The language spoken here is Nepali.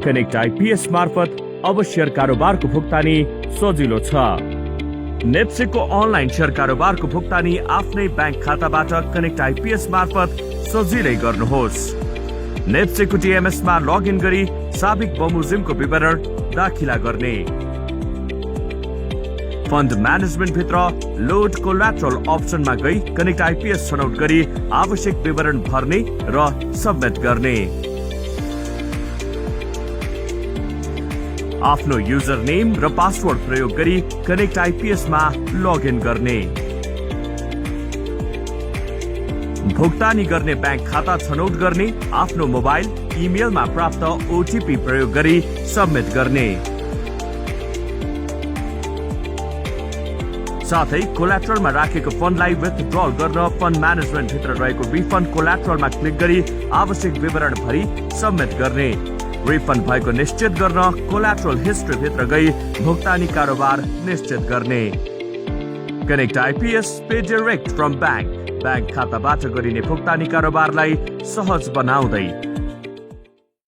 connectIPS मार्फत अब शेयर कारोबारको भुक्तानी सजिलो छ। नेप्सेको अनलाइन शेयर कारोबारको भुक्तानी आफ्नै ब्याङ्क खाताबाट connectIPS मार्फत सजिलै गर्नुहोस्। नेप्सेको TMS मा लगइन गरी साबिक बमोजिमको विवरण दाखिला गर्ने। फन्ड म्यानेजमेन्ट भित्र लोड कोल्याटरल अप्सनमा गई connectIPS छनौट गरी आवश्यक विवरण भर्ने र सबमिट गर्ने। आफ्नो युजर नेम र पासवर्ड प्रयोग गरी connectIPS मा लगइन गर्ने। भुक्तानी गर्ने ब्याङ्क खाता छनौट गर्ने, आफ्नो मोबाइल इमेलमा प्राप्त OTP प्रयोग गरी सबमिट गर्ने। साथै कोल्याटरलमा राखेको फन्डलाई विथड्रल गर्न फन्ड म्यानेजमेन्ट भित्र रहेको रिफन्ड कोल्याटरलमा क्लिक गरी आवश्यक विवरण भरी सबमिट गर्ने। रिफन्ड भएको निश्चित गर्न कोल्याटरल हिस्ट्री भित्र गई भुक्तानी कारोबार निश्चित गर्ने। connectIPS pay direct from bank, bank खाताबाट गरिने भुक्तानी कारोबारलाई सहज बनाउँदै